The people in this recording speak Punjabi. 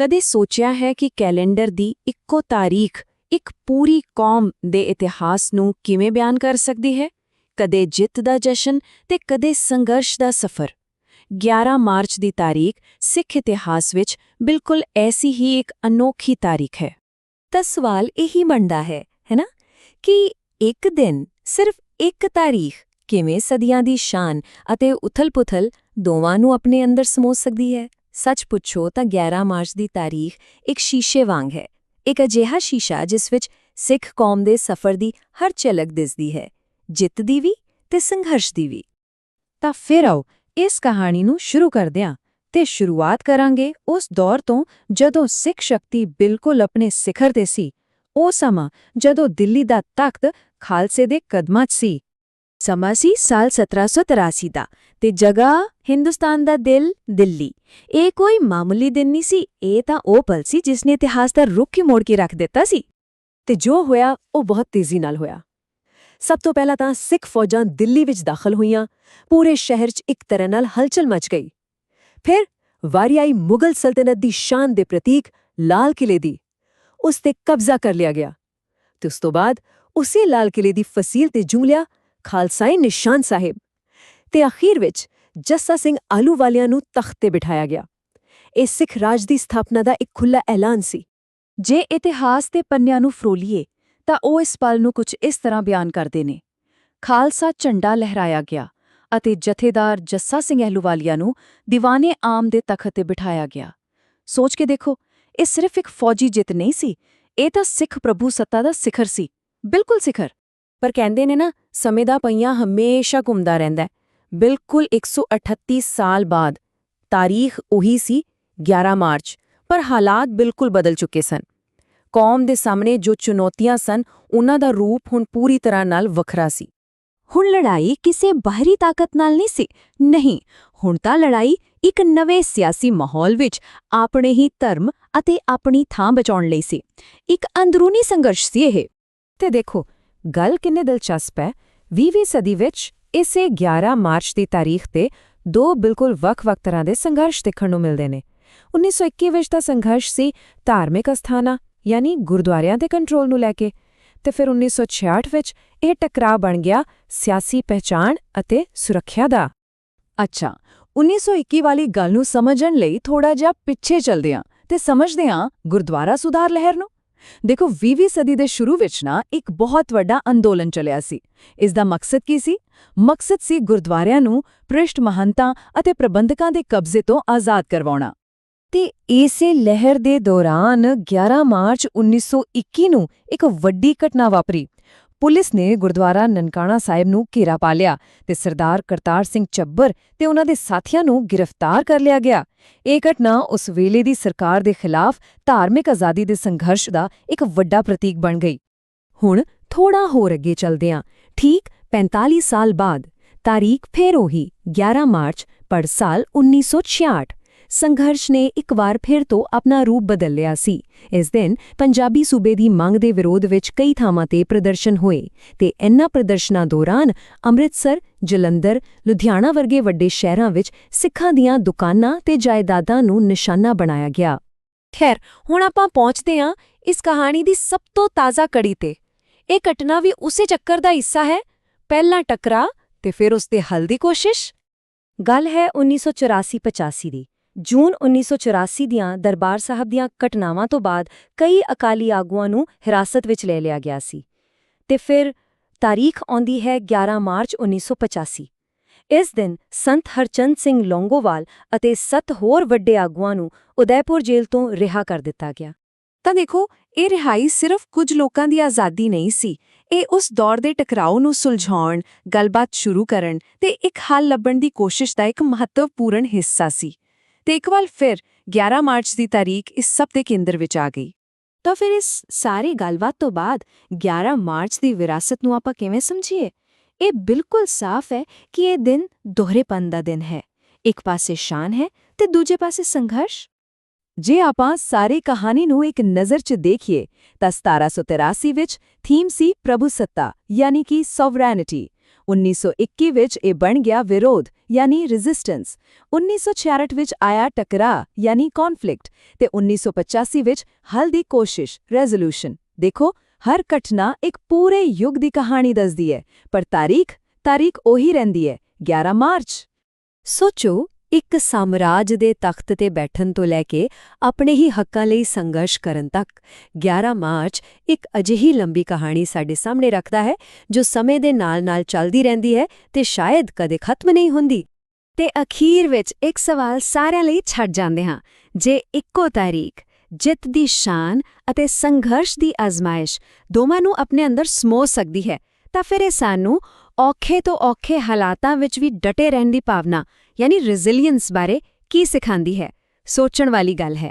ਕਦੇ ਸੋਚਿਆ ਹੈ ਕਿ ਕੈਲੰਡਰ ਦੀ ਇੱਕੋ ਤਾਰੀਖ ਇੱਕ ਪੂਰੀ ਕੌਮ ਦੇ ਇਤਿਹਾਸ ਨੂੰ ਕਿਵੇਂ ਬਿਆਨ ਕਰ ਸਕਦੀ ਹੈ? ਕਦੇ ਜਿੱਤ ਦਾ ਜਸ਼ਨ ਤੇ ਕਦੇ ਸੰਘਰਸ਼ ਦਾ ਸਫ਼ਰ। 11 ਮਾਰਚ ਦੀ ਤਾਰੀਖ ਸਿੱਖ ਇਤਿਹਾਸ ਵਿੱਚ ਬਿਲਕੁਲ ਐਸੀ ਹੀ ਇੱਕ ਅਨੋਖੀ ਤਾਰੀਖ ਹੈ। ਤਾਂ ਸਵਾਲ ਇਹੀ ਬਣਦਾ ਹੈ ਨਾ, ਕਿ ਇੱਕ ਦਿਨ, ਸਿਰਫ ਇੱਕ ਤਾਰੀਖ ਕਿਵੇਂ ਸਦੀਆਂ ਦੀ ਸ਼ਾਨ ਅਤੇ ਉਥਲ-ਪੁਥਲ ਦੋਵਾਂ ਨੂੰ ਆਪਣੇ ਅੰਦਰ ਸਮੋ ਸਕਦੀ ਹੈ? ਸੱਚ ਪੁੱਛੋ ਤਾਂ 11 ਮਾਰਚ ਦੀ ਤਾਰੀਖ ਇੱਕ ਸ਼ੀਸ਼ੇ ਵਾਂਗ ਹੈ, ਇੱਕ ਅਜਿਹਾ ਸ਼ੀਸ਼ਾ ਜਿਸ ਵਿੱਚ ਸਿੱਖ ਕੌਮ ਦੇ ਸਫ਼ਰ ਦੀ ਹਰ ਝਲਕ ਦਿਸਦੀ ਹੈ, ਜਿੱਤ ਦੀ ਵੀ ਤੇ ਸੰਘਰਸ਼ ਦੀ ਵੀ। ਤਾਂ ਫਿਰ ਆਓ ਇਸ ਕਹਾਣੀ ਨੂੰ ਸ਼ੁਰੂ ਕਰਦੇ ਹਾਂ ਤੇ ਸ਼ੁਰੂਆਤ ਕਰਾਂਗੇ ਉਸ ਦੌਰ ਤੋਂ ਜਦੋਂ ਸਿੱਖ ਸ਼ਕਤੀ ਬਿਲਕੁਲ ਆਪਣੇ ਸਿਖਰ ਤੇ ਸੀ। ਉਹ ਸਮਾਂ ਜਦੋਂ ਦਿੱਲੀ ਦਾ ਤਖਤ ਖਾਲਸੇ ਦੇ ਕਦਮਾਂ 'ਚ ਸੀ। ਸਮਾਂ ਸੀ ਸਾਲ 1783 ਦਾ ਤੇ ਜਗ੍ਹਾ ਹਿੰਦੁਸਤਾਨ ਦਾ ਦਿਲ ਦਿੱਲੀ। ਇਹ ਕੋਈ ਮਾਮੂਲੀ ਦਿਨ ਨਹੀਂ ਸੀ, ਇਹ ਤਾਂ ਉਹ ਪਲ ਸੀ ਜਿਸ ਨੇ ਇਤਿਹਾਸ ਦਾ ਰੁੱਖ ਹੀ ਮੋੜ ਕੇ ਰੱਖ ਦਿੱਤਾ ਸੀ। ਤੇ ਜੋ ਹੋਇਆ ਉਹ ਬਹੁਤ ਤੇਜ਼ੀ ਨਾਲ ਹੋਇਆ। ਸਭ ਤੋਂ ਪਹਿਲਾਂ ਤਾਂ ਸਿੱਖ ਫੌਜਾਂ ਦਿੱਲੀ ਵਿੱਚ ਦਾਖਲ ਹੋਈਆਂ। ਪੂਰੇ ਸ਼ਹਿਰ 'ਚ ਇੱਕ ਤਰ੍ਹਾਂ ਨਾਲ ਹਲਚਲ ਮਚ ਗਈ। ਫਿਰ ਵਾਰੀ ਆਈ ਮੁਗਲ ਸਲਤਨਤ ਦੀ ਸ਼ਾਨ ਦੇ ਪ੍ਰਤੀਕ ਲਾਲ ਕਿਲੇ ਦੀ। ਉਸ ਤੇ ਕਬਜ਼ਾ ਕਰ ਲਿਆ ਗਿਆ ਤੇ ਉਸ ਤੋਂ ਬਾਅਦ ਉਸੇ ਲਾਲ ਕਿਲੇ ਦੀ ਫਸੀਲ ਤੇ ਜੂਮ ਲਿਆ ਖਾਲਸਾਈ ਨਿਸ਼ਾਨ ਸਾਹਿਬ। ਤੇ ਅਖੀਰ ਵਿੱਚ ਜੱਸਾ ਸਿੰਘ ਆਹਲੂਵਾਲੀਆ ਨੂੰ ਤਖ਼ਤ ਤੇ ਬਿਠਾਇਆ ਗਿਆ। ਇਹ ਸਿੱਖ ਰਾਜ ਦੀ ਸਥਾਪਨਾ ਦਾ ਇੱਕ ਖੁੱਲ੍ਹਾ ਐਲਾਨ ਸੀ। ਜੇ ਇਤਿਹਾਸ ਦੇ ਪੰਨਿਆਂ ਨੂੰ ਫਰੋਲੀਏ ਤਾਂ ਉਹ ਇਸ ਪਲ ਨੂੰ ਕੁਝ ਇਸ ਤਰ੍ਹਾਂ ਬਿਆਨ ਕਰਦੇ ਨੇ। ਖਾਲਸਾ ਝੰਡਾ ਲਹਿਰਾਇਆ ਗਿਆ ਅਤੇ ਜਥੇਦਾਰ ਜੱਸਾ ਸਿੰਘ ਆਹਲੂਵਾਲੀਆ ਨੂੰ ਦੀਵਾਨੇ ਆਮ ਦੇ ਤਖ਼ਤ ਤੇ ਬਿਠਾਇਆ ਗਿਆ। ਸੋਚ ਕੇ ਦੇਖੋ, ਇਹ ਸਿਰਫ ਇੱਕ ਫੌਜੀ ਜਿੱਤ ਨਹੀਂ ਸੀ, ਇਹ ਤਾਂ ਸਿੱਖ ਪ੍ਰਭੂ ਸੱਤਾ ਦਾ ਸਿਖਰ ਸੀ, ਬਿਲਕੁਲ ਸਿਖਰ। ਪਰ ਕਹਿੰਦੇ ਨੇ ਨਾ, ਸਮੇਂ ਦਾ ਪਹੀਆ ਹਮੇਸ਼ਾ ਘੁੰਮਦਾ ਰਹਿੰਦਾ ਹੈ। ਬਿਲਕੁਲ 138 ਸਾਲ ਬਾਅਦ ਤਾਰੀਖ ਉਹੀ ਸੀ 11 ਮਾਰਚ, ਪਰ ਹਾਲਾਤ ਬਿਲਕੁਲ ਬਦਲ ਚੁੱਕੇ ਸਨ। ਕੌਮ ਦੇ ਸਾਹਮਣੇ ਜੋ ਚੁਣੌਤੀਆਂ ਸਨ, ਉਹਨਾਂ ਦਾ ਰੂਪ ਹੁਣ ਪੂਰੀ ਤਰ੍ਹਾਂ ਨਾਲ ਵੱਖਰਾ ਸੀ। ਹੁਣ ਲੜਾਈ ਕਿਸੇ ਬਾਹਰੀ ਤਾਕਤ ਨਾਲ ਨਹੀਂ ਸੀ, ਨਹੀਂ, ਹੁਣ ਤਾਂ ਲੜਾਈ ਇੱਕ ਨਵੇਂ ਸਿਆਸੀ ਮਾਹੌਲ ਵਿੱਚ ਆਪਣੇ ਹੀ ਧਰਮ ਅਤੇ ਆਪਣੀ ਥਾਂ ਬਚਾਉਣ ਲਈ ਸੀ। ਇੱਕ ਅੰਦਰੂਨੀ ਸੰਘਰਸ਼ ਸੀ ਇਹ। ਤੇ ਦੇਖੋ, ਗੱਲ ਕਿੰਨੇ ਦਿਲਚਸਪ ਹੈ। 20ਵੀਂ ਸਦੀ ਵਿੱਚ ਇਸੇ 11 ਮਾਰਚ ਦੀ ਤਾਰੀਖ ਤੇ ਦੋ ਬਿਲਕੁਲ ਵੱਖ-ਵੱਖ ਤਰ੍ਹਾਂ ਦੇ ਸੰਘਰਸ਼ ਦੇਖਣ ਨੂੰ ਮਿਲਦੇ ਨੇ। 1921 ਵਿੱਚ ਤਾਂ ਸੰਘਰਸ਼ ਸੀ ਧਾਰਮਿਕ ਅਸਥਾਨਾਂ ਯਾਨੀ ਗੁਰਦੁਆਰਿਆਂ ਦੇ ਕੰਟਰੋਲ ਨੂੰ ਲੈ ਕੇ, ਤੇ ਫਿਰ 1966 ਵਿੱਚ ਇਹ ਟਕਰਾਅ ਬਣ ਗਿਆ ਸਿਆਸੀ ਪਹਿਚਾਣ ਅਤੇ ਸੁਰੱਖਿਆ ਦਾ। ਅੱਛਾ, 1921 ਵਾਲੀ ਗੱਲ ਨੂੰ ਸਮਝਣ ਲਈ ਥੋੜਾ ਜਿਹਾ ਪਿੱਛੇ ਚੱਲਦੇ ਹਾਂ ਤੇ ਸਮਝਦੇ ਹਾਂ ਗੁਰਦੁਆਰਾ ਸੁਧਾਰ ਲਹਿਰ ਨੂੰ। ਦੇਖੋ, 20ਵੀਂ ਸਦੀ ਦੇ ਸ਼ੁਰੂ ਵਿੱਚ ਨਾ ਇੱਕ ਬਹੁਤ ਵੱਡਾ ਅੰਦੋਲਨ ਚੱਲਿਆ ਸੀ। ਇਸ ਦਾ ਮਕਸਦ ਕੀ ਸੀ? ਮਕਸਦ ਸੀ ਗੁਰਦੁਆਰਿਆਂ ਨੂੰ ਭ੍ਰਿਸ਼ਟ ਮਹੰਤਾਂ ਅਤੇ ਪ੍ਰਬੰਧਕਾਂ ਦੇ ਕਬਜ਼ੇ ਤੋਂ ਆਜ਼ਾਦ ਕਰਵਾਉਣਾ। ਤੇ ਇਸੇ ਲਹਿਰ ਦੇ ਦੌਰਾਨ 11 ਮਾਰਚ 1921 ਨੂੰ ਇੱਕ ਵੱਡੀ ਘਟਨਾ ਵਾਪਰੀ। ਪੁਲਿਸ ਨੇ ਗੁਰਦੁਆਰਾ ਨਨਕਾਣਾ ਸਾਹਿਬ ਨੂੰ ਘੇਰਾ ਪਾ ਲਿਆ ਤੇ ਸਰਦਾਰ ਕਰਤਾਰ ਸਿੰਘ ਚੱਬਰ ਤੇ ਉਹਨਾਂ ਦੇ ਸਾਥੀਆਂ ਨੂੰ ਗ੍ਰਿਫਤਾਰ ਕਰ ਲਿਆ ਗਿਆ। ਇਹ ਘਟਨਾ ਉਸ ਵੇਲੇ ਦੀ ਸਰਕਾਰ ਦੇ ਖਿਲਾਫ ਧਾਰਮਿਕ ਆਜ਼ਾਦੀ ਦੇ ਸੰਘਰਸ਼ ਦਾ ਇੱਕ ਵੱਡਾ ਪ੍ਰਤੀਕ ਬਣ ਗਈ। ਹੁਣ ਥੋੜਾ ਹੋਰ ਅੱਗੇ ਚੱਲਦੇ ਹਾਂ। ਠੀਕ 45 ਸਾਲ ਬਾਅਦ ਤਾਰੀਖ ਫੇਰ ਉਹੀ 11 ਮਾਰਚ, ਪਰ ਸਾਲ 1966। ਸੰਘਰਸ਼ ਨੇ ਇੱਕ ਵਾਰ ਫਿਰ ਤੋਂ ਆਪਣਾ ਰੂਪ ਬਦਲ ਲਿਆ ਸੀ। ਇਸ ਦਿਨ ਪੰਜਾਬੀ ਸੂਬੇ ਦੀ ਮੰਗ ਦੇ ਵਿਰੋਧ ਵਿੱਚ ਕਈ ਥਾਵਾਂ ਤੇ ਪ੍ਰਦਰਸ਼ਨ ਹੋਏ ਤੇ ਇਨ੍ਹਾਂ ਪ੍ਰਦਰਸ਼ਨਾਂ ਦੌਰਾਨ ਅੰਮ੍ਰਿਤਸਰ, ਜਲੰਧਰ, ਲੁਧਿਆਣਾ ਵਰਗੇ ਵੱਡੇ ਸ਼ਹਿਰਾਂ ਵਿੱਚ ਸਿੱਖਾਂ ਦੀਆਂ ਦੁਕਾਨਾਂ ਤੇ ਜਾਇਦਾਦਾਂ ਨੂੰ ਨਿਸ਼ਾਨਾ ਬਣਾਇਆ ਗਿਆ। ਖੈਰ, ਹੁਣ ਆਪਾਂ ਪਹੁੰਚਦੇ ਹਾਂ ਇਸ ਕਹਾਣੀ ਦੀ ਸਭ ਤੋਂ ਤਾਜ਼ਾ ਕੜੀ ਤੇ। ਇਹ ਘਟਨਾ ਵੀ ਉਸੇ ਚੱਕਰ ਦਾ ਹਿੱਸਾ ਹੈ, ਪਹਿਲਾਂ ਟਕਰਾਅ ਤੇ ਫਿਰ ਉਸ ਦੇ ਹੱਲ ਦੀ ਕੋਸ਼ਿਸ਼। ਗੱਲ ਹੈ 1984-85 ਦੀ। ਜੂਨ 1984 ਦੀਆਂ ਦਰਬਾਰ ਸਾਹਿਬ ਦੀਆਂ ਘਟਨਾਵਾਂ ਤੋਂ ਬਾਅਦ ਕਈ ਅਕਾਲੀ ਆਗੂਆਂ ਨੂੰ ਹਿਰਾਸਤ ਵਿੱਚ ਲੈ ਲਿਆ ਗਿਆ ਸੀ। ਤੇ ਫਿਰ ਤਾਰੀਖ ਆਉਂਦੀ ਹੈ 11 ਮਾਰਚ 1985। ਇਸ ਦਿਨ ਸੰਤ ਹਰਚੰਦ ਸਿੰਘ ਲੌਂਗੋਵਾਲ ਅਤੇ 7 ਹੋਰ ਵੱਡੇ ਆਗੂਆਂ ਨੂੰ ਉਦੈਪੁਰ ਜੇਲ੍ਹ ਤੋਂ ਰਿਹਾ ਕਰ ਦਿੱਤਾ ਗਿਆ। ਤਾਂ ਦੇਖੋ, ਇਹ ਰਿਹਾਈ ਸਿਰਫ ਕੁਝ ਲੋਕਾਂ ਦੀ ਆਜ਼ਾਦੀ ਨਹੀਂ ਸੀ, ਇਹ ਉਸ ਦੌਰ ਦੇ ਟਕਰਾਓ ਨੂੰ ਸੁਲਝਾਉਣ, ਗੱਲਬਾਤ ਸ਼ੁਰੂ ਕਰਨ ਤੇ ਇੱਕ ਹੱਲ ਲੱਭਣ ਦੀ ਕੋਸ਼ਿਸ਼ ਦਾ ਇੱਕ ਮਹੱਤਵਪੂਰਨ ਹਿੱਸਾ ਸੀ। ਤੇ ਇੱਕ ਵਾਰ ਫਿਰ 11 ਮਾਰਚ ਦੀ ਤਾਰੀਖ ਇਸ ਸਭ ਦੇ ਕੇਂਦਰ ਵਿੱਚ ਆ ਗਈ। ਤਾਂ ਫਿਰ ਇਸ ਸਾਰੀ ਗੱਲਬਾਤ ਤੋਂ ਬਾਅਦ 11 ਮਾਰਚ ਦੀ ਵਿਰਾਸਤ ਨੂੰ ਆਪਾਂ ਕਿਵੇਂ ਸਮਝੀਏ? ਇਹ ਬਿਲਕੁਲ ਸਾਫ਼ ਹੈ ਕਿ ਇਹ ਦਿਨ ਦੋਹਰੇਪਨ ਦਾ ਦਿਨ ਹੈ। ਇੱਕ ਪਾਸੇ ਸ਼ਾਨ ਹੈ ਤੇ ਦੂਜੇ ਪਾਸੇ ਸੰਘਰਸ਼। ਜੇ ਆਪਾਂ ਸਾਰੀ ਕਹਾਣੀ ਨੂੰ ਇੱਕ ਨਜ਼ਰ 'ਚ ਦੇਖੀਏ ਤਾਂ 1783 ਵਿੱਚ ਥੀਮ ਸੀ ਪ੍ਰਭੂ ਸੱਤਾ ਯਾਨੀ ਕਿ ਸੋਵਰੈਨਿਟੀ। 1921 ਵਿੱਚ ਇਹ ਬਣ ਗਿਆ ਵਿਰੋਧ ਯਾਨੀ ਰੈਜ਼ਿਸਟੈਂਸ, 1966 ਵਿੱਚ ਆਇਆ ਟਕਰਾਅ ਯਾਨੀ ਕੌਨਫਲਿਕਟ ਤੇ 1985 ਵਿੱਚ ਹੱਲ ਦੀ ਕੋਸ਼ਿਸ਼ ਰੈਜ਼ੋਲੂਸ਼ਨ। ਦੇਖੋ, ਹਰ ਘਟਨਾ ਇੱਕ ਪੂਰੇ ਯੁੱਗ ਦੀ ਕਹਾਣੀ ਦੱਸਦੀ ਹੈ, ਪਰ ਤਾਰੀਖ ਉਹੀ ਰਹਿੰਦੀ ਹੈ, 11 ਮਾਰਚ। ਸੋਚੋ, ਇੱਕ ਸਾਮਰਾਜ ਦੇ ਤਖਤ ਤੇ ਬੈਠਣ ਤੋਂ ਲੈ ਕੇ ਆਪਣੇ ਹੀ ਹੱਕਾਂ ਲਈ ਸੰਘਰਸ਼ ਕਰਨ ਤੱਕ 11 ਮਾਰਚ ਇੱਕ ਅਜਿਹੀ ਲੰਬੀ ਕਹਾਣੀ ਸਾਡੇ ਸਾਹਮਣੇ ਰੱਖਦਾ ਹੈ ਜੋ ਸਮੇਂ ਦੇ ਨਾਲ-ਨਾਲ ਚੱਲਦੀ ਰਹਿੰਦੀ ਹੈ ਤੇ ਸ਼ਾਇਦ ਕਦੇ ਖਤਮ ਨਹੀਂ ਹੁੰਦੀ। ਤੇ ਅਖੀਰ ਵਿੱਚ ਇੱਕ ਸਵਾਲ ਸਾਰਿਆਂ ਲਈ ਛੱਡ ਜਾਂਦੇ ਹਾਂ, ਜੇ ਇੱਕੋ ਤਾਰੀਖ ਜਿੱਤ ਦੀ ਸ਼ਾਨ ਅਤੇ ਸੰਘਰਸ਼ ਦੀ ਅਜ਼ਮਾਇਸ਼ ਦੋਵਾਂ ਨੂੰ ਆਪਣੇ ਅੰਦਰ ਸਮੋ ਸਕਦੀ ਹੈ, ਤਾਂ ਫਿਰ ਇਹ ਸਾਨੂੰ ਔਖੇ ਤੋਂ ਔਖੇ ਹਾਲਾਤਾਂ ਵਿੱਚ ਵੀ ਡਟੇ ਰਹਿਣ ਦੀ ਭਾਵਨਾ ਯਾਨੀ ਰੈਜ਼ਿਲੀਅੰਸ ਬਾਰੇ ਕੀ ਸਿਖਾਉਂਦੀ ਹੈ? ਸੋਚਣ ਵਾਲੀ ਗੱਲ ਹੈ।